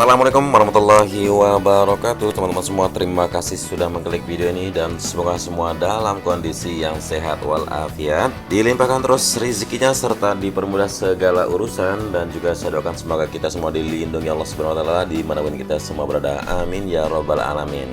Assalamualaikum warahmatullahi wabarakatuh. Teman-teman semua, terima kasih sudah mengklik video ini dan semoga semua dalam kondisi yang sehat walafiat, dilimpahkan terus rezekinya serta dipermudah segala urusan. Dan juga saya doakan semoga kita semua dilindungi Allah Subhanahu wa taala dimanapun kita semua berada. Amin ya robbal alamin.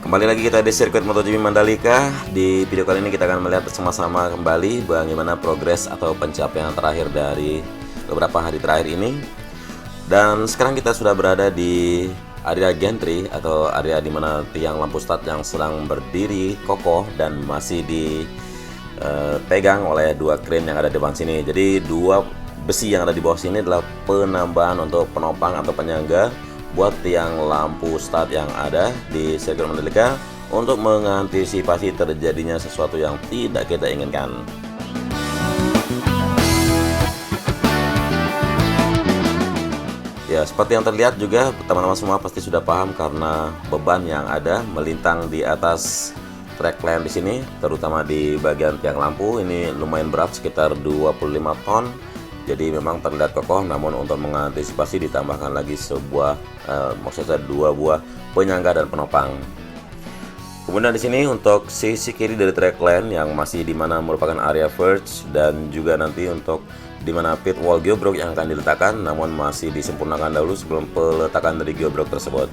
Kembali lagi kita di sirkuit MotoGP Mandalika. Di video kali ini kita akan melihat bersama-sama kembali bagaimana progres atau pencapaian terakhir dari beberapa hari terakhir ini. Dan sekarang kita sudah berada di area gantry atau area di mana tiang lampu start yang sedang berdiri kokoh dan masih dipegang oleh dua crane yang ada di depan sini. Jadi dua besi yang ada di bawah sini adalah penambahan untuk penopang atau penyangga buat tiang lampu start yang ada di sirkuit Mandalika untuk mengantisipasi terjadinya sesuatu yang tidak kita inginkan. Ya, seperti yang terlihat juga teman-teman semua pasti sudah paham karena beban yang ada melintang di atas track line di sini, terutama di bagian tiang lampu ini lumayan berat, sekitar 25 ton. Jadi memang terlihat kokoh, namun untuk mengantisipasi ditambahkan lagi maksudnya dua buah penyangga dan penopang. Kemudian di sini untuk sisi kiri dari track line yang masih dimana merupakan area verge dan juga nanti untuk dimana pit wall gearbox yang akan diletakkan, namun masih disempurnakan dahulu sebelum peletakan dari gearbox tersebut.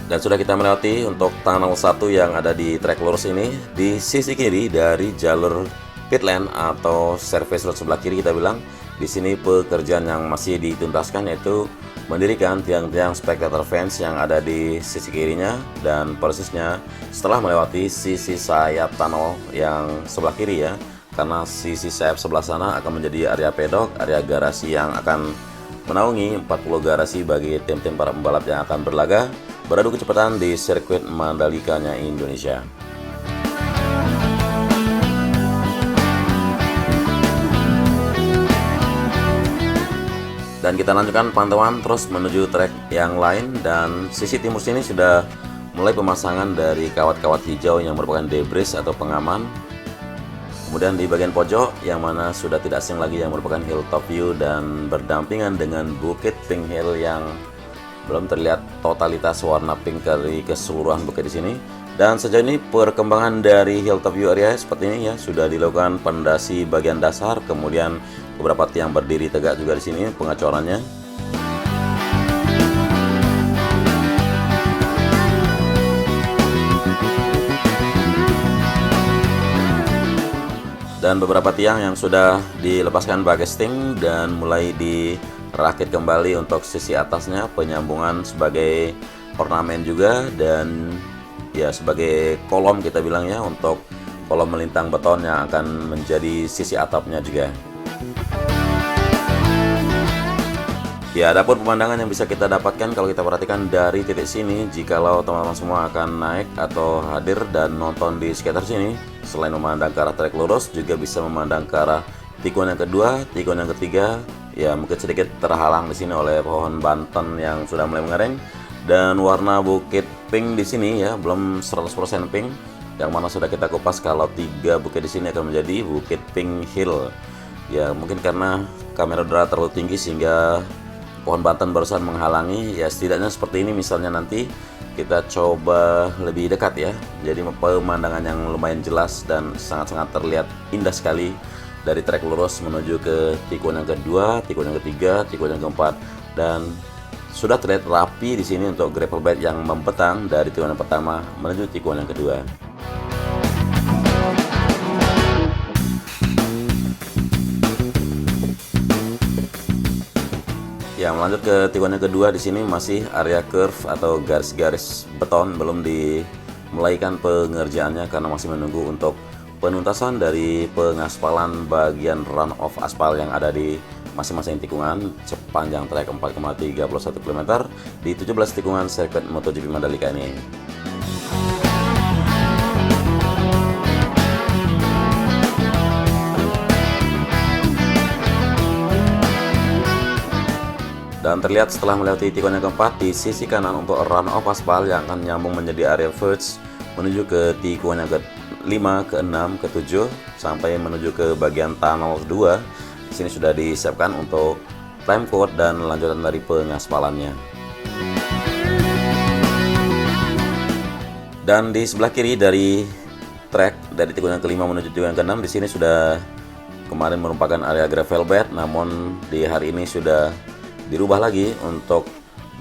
Dan sudah kita melewati untuk tunnel 1 yang ada di track lurus ini di sisi kiri dari jalur pit lane atau service road sebelah kiri kita bilang. Di sini pekerjaan yang masih dituntaskan yaitu mendirikan tiang-tiang spectator fence yang ada di sisi kirinya, dan persisnya setelah melewati sisi sayap tunnel yang sebelah kiri ya, karena sisi sayap sebelah sana akan menjadi area pedok, area garasi yang akan menaungi 40 garasi bagi tim-tim para pembalap yang akan berlaga beradu kecepatan di sirkuit Mandalikanya Indonesia. Dan kita lanjutkan pantauan terus menuju trek yang lain, dan sisi timur sini sudah mulai pemasangan dari kawat-kawat hijau yang merupakan debris atau pengaman. Kemudian di bagian pojok yang mana sudah tidak asing lagi yang merupakan hilltop view dan berdampingan dengan bukit Pink Hill yang belum terlihat totalitas warna pink dari keseluruhan bukit di sini. Dan sejauh ini perkembangan dari hilltop view area seperti ini ya, sudah dilakukan pendasi bagian dasar, kemudian beberapa tiang berdiri tegak juga di sini pengacorannya. Dan beberapa tiang yang sudah dilepaskan bagesting dan mulai dirakit kembali untuk sisi atasnya, penyambungan sebagai ornamen juga, dan ya sebagai kolom kita bilang ya, untuk kolom melintang beton yang akan menjadi sisi atapnya juga. Ya, adapun pemandangan yang bisa kita dapatkan kalau kita perhatikan dari titik sini, jikalau teman-teman semua akan naik atau hadir dan nonton di sekitar sini, selain memandang ke arah trek lurus, juga bisa memandang ke arah tikungan yang kedua, tikungan yang ketiga. Ya, mungkin sedikit terhalang di sini oleh pohon banten yang sudah mulai mengereng, dan warna bukit pink di sini ya, belum 100% pink, yang mana sudah kita kupas kalau 3 bukit di sini akan menjadi bukit Pink Hill. Ya, mungkin karena kamera udara terlalu tinggi sehingga pohon banten barusan menghalangi. Ya, setidaknya seperti ini misalnya nanti kita coba lebih dekat ya, jadi pemandangan yang lumayan jelas dan sangat-sangat terlihat indah sekali dari trek lurus menuju ke tikungan yang kedua, tikungan yang ketiga, tikungan yang keempat, dan sudah terlihat rapi di sini untuk gravel bed yang membentang dari tikungan yang pertama menuju tikungan yang kedua. Ya, melanjut ke tikungan yang kedua, di sini masih area curve atau garis-garis beton, belum dimulaikan pengerjaannya karena masih menunggu untuk penuntasan dari pengaspalan bagian run off aspal yang ada di masing-masing tikungan sepanjang trek 4,31 km di 17 tikungan sirkuit MotoGP Mandalika ini. Dan terlihat setelah melewati tikungan yang keempat, di sisi kanan untuk run off aspal yang akan nyambung menjadi area verge menuju ke tikungan yang ke-5, ke-6, ke-7 sampai menuju ke bagian tunnel 2. Di sini sudah disiapkan untuk time code dan lanjutan dari pengaspalannya. Dan di sebelah kiri dari track dari tikungan yang ke-5 menuju tikungan yang ke-6, di sini sudah kemarin merupakan area gravel bed, namun di hari ini sudah dirubah lagi untuk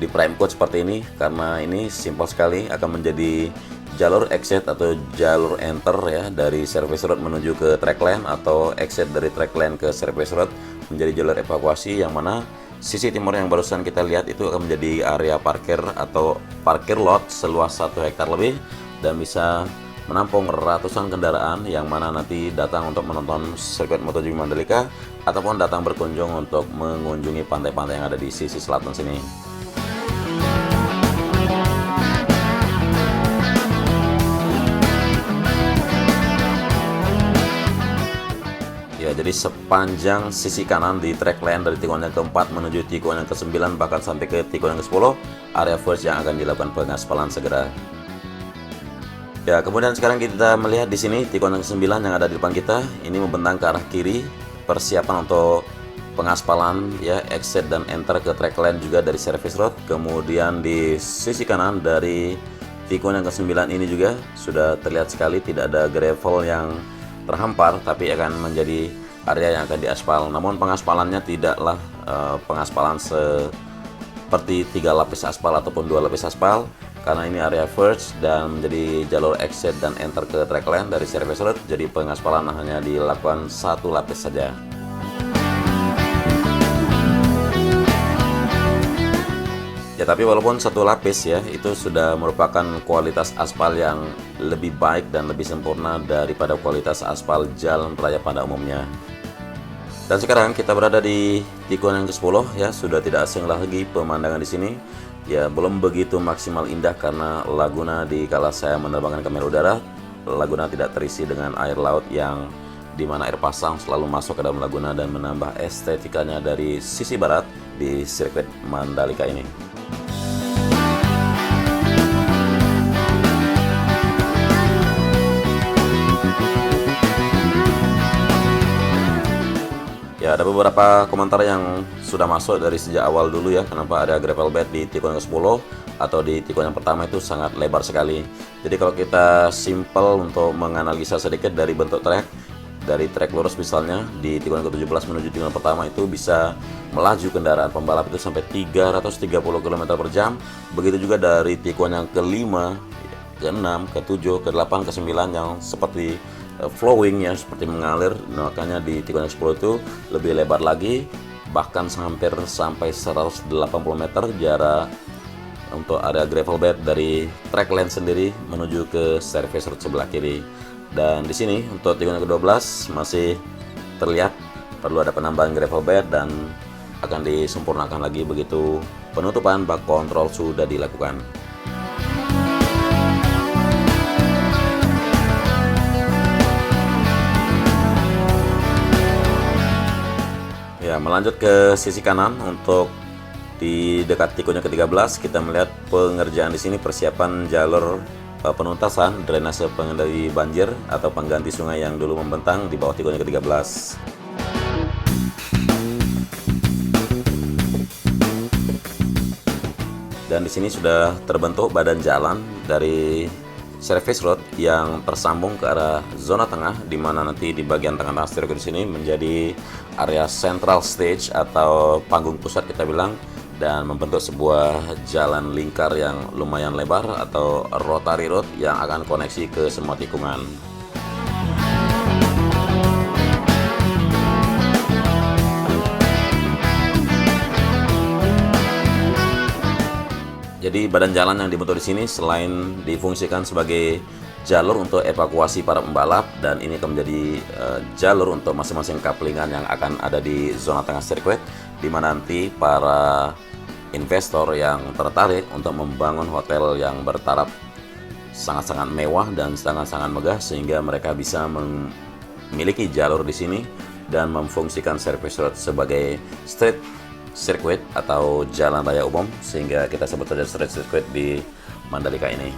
di prime code seperti ini, karena ini simpel sekali akan menjadi jalur exit atau jalur enter ya dari service road menuju ke track lane, atau exit dari track lane ke service road menjadi jalur evakuasi, yang mana sisi timur yang barusan kita lihat itu akan menjadi area parkir atau parkir lot seluas 1 hektar lebih dan bisa menampung ratusan kendaraan yang mana nanti datang untuk menonton sirkuit MotoGP Mandalika ataupun datang berkunjung untuk mengunjungi pantai-pantai yang ada di sisi selatan sini. Ya, jadi sepanjang sisi kanan di track lane dari tikungan yang ke-4 menuju tikungan yang ke-9 bahkan sampai ke tikungan yang ke-10 area first yang akan dilakukan pengaspalan segera. Ya, kemudian sekarang kita melihat di sini tikungan ke-9 yang ada di depan kita ini membentang ke arah kiri, persiapan untuk pengaspalan ya, exit dan enter ke track lane juga dari service road. Kemudian di sisi kanan dari tikungan yang ke-9 ini juga sudah terlihat sekali tidak ada gravel yang terhampar, tapi akan menjadi area yang akan diaspal. Namun pengaspalannya tidaklah pengaspalan seperti 3 lapis aspal ataupun 2 lapis aspal, karena ini area first dan menjadi jalur exit dan enter ke track lane dari service road, jadi pengaspalan hanya dilakukan 1 lapis saja. Ya, tapi walaupun 1 lapis ya, itu sudah merupakan kualitas aspal yang lebih baik dan lebih sempurna daripada kualitas aspal jalan raya pada umumnya. Dan sekarang kita berada di tikungan yang ke-10 ya, sudah tidak asing lagi pemandangan di sini. Ya, belum begitu maksimal indah karena Laguna di kala saya menerbangkan kamera udara, Laguna tidak terisi dengan air laut yang dimana air pasang selalu masuk ke dalam Laguna dan menambah estetikanya dari sisi barat di sirkuit Mandalika ini. Ya, ada beberapa komentar yang sudah masuk dari sejak awal dulu ya, kenapa ada gravel bed di tikungan ke-10 atau di tikungan yang pertama itu sangat lebar sekali. Jadi kalau kita simple untuk menganalisa sedikit dari bentuk track, dari track lurus misalnya di tikungan ke-17 menuju tikungan pertama itu bisa melaju kendaraan pembalap itu sampai 330 km/jam. Begitu juga dari tikungan yang ke-5, ke-6, ke-7, ke-8, ke-9 yang seperti flowing ya, seperti mengalir. Makanya di tikungan 10 itu lebih lebar lagi, bahkan hampir sampai 180 meter jarak untuk area gravel bed dari track lane sendiri menuju ke service road sebelah kiri. Dan di sini untuk tikungan ke-12 masih terlihat perlu ada penambahan gravel bed dan akan disempurnakan lagi begitu penutupan bak kontrol sudah dilakukan. Ya, melanjut ke sisi kanan untuk di dekat tikungan ke-13 kita melihat pengerjaan di sini persiapan jalur penuntasan drainase pengendali banjir atau pengganti sungai yang dulu membentang di bawah tikungan ke-13. Dan di sini sudah terbentuk badan jalan dari service road yang tersambung ke arah zona tengah, di mana nanti di bagian tengah sirkuit di sini menjadi area central stage atau panggung pusat kita bilang, dan membentuk sebuah jalan lingkar yang lumayan lebar atau rotary road yang akan koneksi ke semua tikungan. Jadi badan jalan yang dibentuk di sini selain difungsikan sebagai jalur untuk evakuasi para pembalap, dan ini akan menjadi jalur untuk masing-masing kaplingan yang akan ada di zona tengah sirkuit, di mana nanti para investor yang tertarik untuk membangun hotel yang bertaraf sangat-sangat mewah dan sangat-sangat megah, sehingga mereka bisa memiliki jalur di sini dan memfungsikan service road sebagai street sirkuit atau jalan raya umum, sehingga kita sebut saja street circuit di Mandalika ini.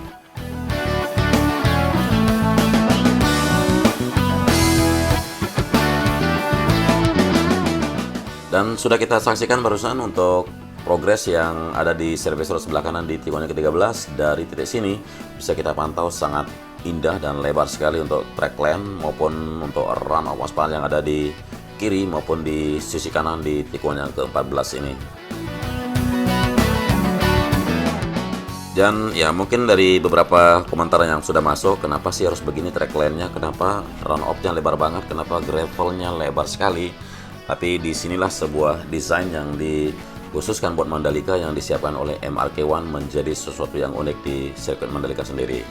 Dan sudah kita saksikan barusan untuk progres yang ada di service road sebelah kanan di tikungan ke-13. Dari titik sini bisa kita pantau sangat indah dan lebar sekali untuk track lane maupun untuk run of aspal yang ada di kiri maupun di sisi kanan di tikungan yang ke-14 ini. Dan ya mungkin dari beberapa komentar yang sudah masuk, kenapa sih harus begini track lane-nya, kenapa run off-nya lebar banget, kenapa gravelnya lebar sekali. Tapi disinilah sebuah desain yang dikhususkan buat Mandalika yang disiapkan oleh MRK1 menjadi sesuatu yang unik di sirkuit Mandalika sendiri.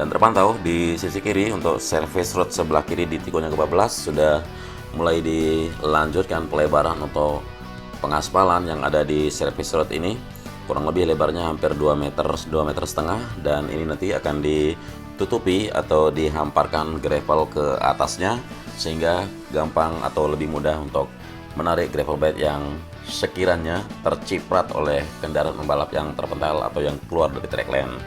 Dan terpantau di sisi kiri untuk service road sebelah kiri di tikungan ke-14 sudah mulai dilanjutkan pelebaran untuk pengaspalan yang ada di service road ini. Kurang lebih lebarnya hampir 2 meter setengah, dan ini nanti akan ditutupi atau dihamparkan gravel ke atasnya sehingga gampang atau lebih mudah untuk menarik gravel bed yang sekiranya terciprat oleh kendaraan pembalap yang terpental atau yang keluar dari track lane.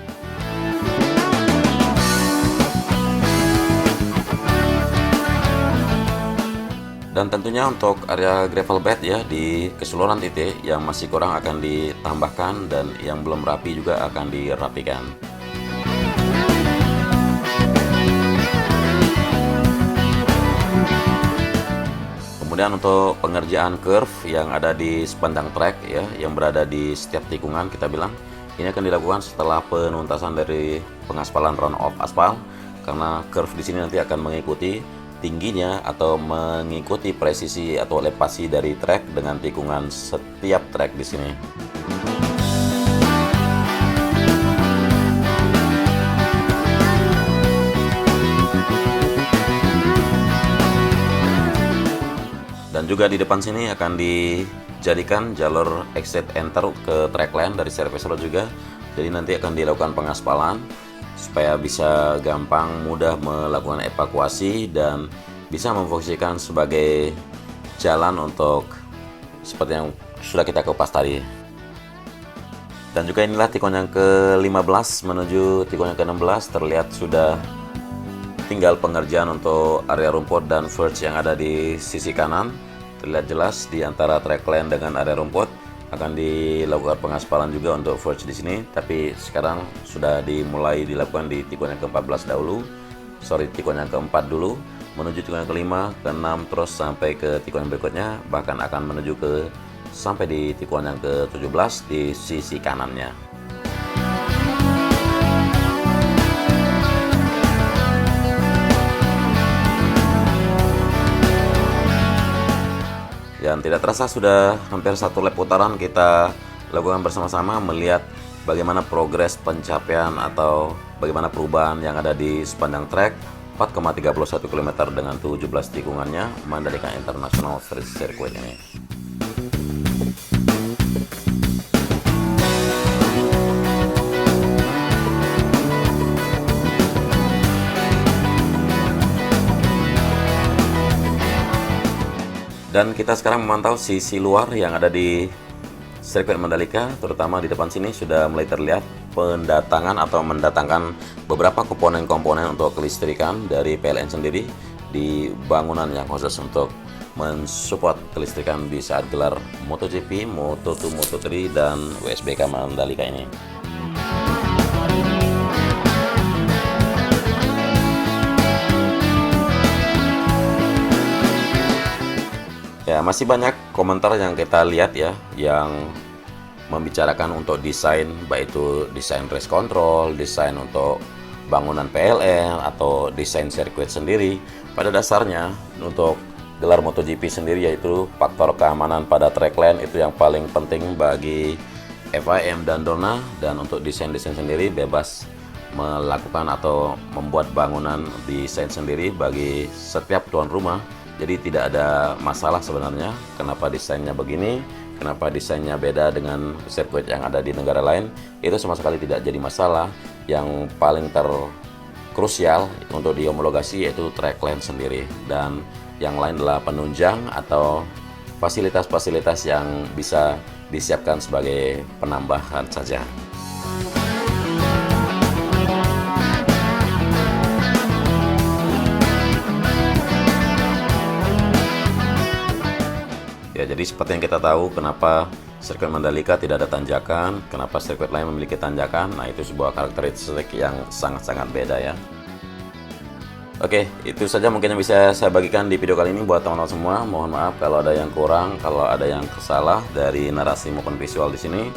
Dan tentunya untuk area gravel bed ya di keseluruhan titik yang masih kurang akan ditambahkan, dan yang belum rapi juga akan dirapikan. Kemudian untuk pengerjaan curve yang ada di sepanjang track ya, yang berada di setiap tikungan, kita bilang ini akan dilakukan setelah penuntasan dari pengaspalan run off aspal, karena curve di sini nanti akan mengikuti tingginya atau mengikuti presisi atau elevasi dari trek dengan tikungan setiap trek di sini. Dan juga di depan sini akan dijadikan jalur exit enter ke track lane dari service road juga. Jadi nanti akan dilakukan pengaspalan supaya bisa gampang mudah melakukan evakuasi dan bisa memfungsikan sebagai jalan untuk seperti yang sudah kita kupas tadi. Dan juga inilah tikungan yang ke-15 menuju tikungan yang ke-16, terlihat sudah tinggal pengerjaan untuk area rumput dan verge yang ada di sisi kanan. Terlihat jelas di antara track lane dengan area rumput akan dilakukan pengaspalan juga untuk verge di sini, tapi sekarang sudah dimulai dilakukan di tikungan yang ke-14 dahulu. Tikungan yang ke-4 dulu, menuju tikungan yang ke-5, ke-6, terus sampai ke tikungan berikutnya, bahkan akan menuju sampai di tikungan yang ke-17 di sisi kanannya. Dan tidak terasa sudah hampir satu lap putaran kita lakukan bersama-sama melihat bagaimana progres pencapaian atau bagaimana perubahan yang ada di sepanjang trek 4,31 km dengan 17 tikungannya Mandalika International Street Circuit ini. Dan kita sekarang memantau sisi luar yang ada di sirkuit Mandalika, terutama di depan sini sudah mulai terlihat pendatangan atau mendatangkan beberapa komponen-komponen untuk kelistrikan dari PLN sendiri di bangunan yang khusus untuk mensupport kelistrikan di saat gelar MotoGP, Moto2, Moto3, dan WSBK Mandalika ini. Ya, masih banyak komentar yang kita lihat ya, yang membicarakan untuk desain, baik itu desain race control, desain untuk bangunan PLN, atau desain sirkuit sendiri. Pada dasarnya untuk gelar MotoGP sendiri yaitu faktor keamanan pada track lane itu yang paling penting bagi FIM dan Dorna, dan untuk desain-desain sendiri bebas melakukan atau membuat bangunan desain sendiri bagi setiap tuan rumah. Jadi tidak ada masalah sebenarnya kenapa desainnya begini, kenapa desainnya beda dengan sirkuit yang ada di negara lain. Itu sama sekali tidak jadi masalah. Yang paling terkrusial untuk dihomologasi yaitu track lane sendiri. Dan yang lain adalah penunjang atau fasilitas-fasilitas yang bisa disiapkan sebagai penambahan saja. Ya, jadi seperti yang kita tahu kenapa sirkuit Mandalika tidak ada tanjakan, kenapa sirkuit lain memiliki tanjakan. Nah, itu sebuah karakteristik yang sangat-sangat beda ya. Oke, itu saja mungkin yang bisa saya bagikan di video kali ini buat teman-teman semua. Mohon maaf kalau ada yang kurang, kalau ada yang salah dari narasi maupun visual di sini.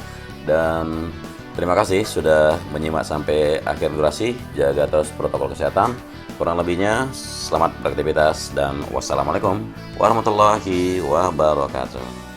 Dan terima kasih sudah menyimak sampai akhir durasi. Jaga terus protokol kesehatan. Kurang lebihnya, selamat beraktivitas dan wassalamualaikum warahmatullahi wabarakatuh.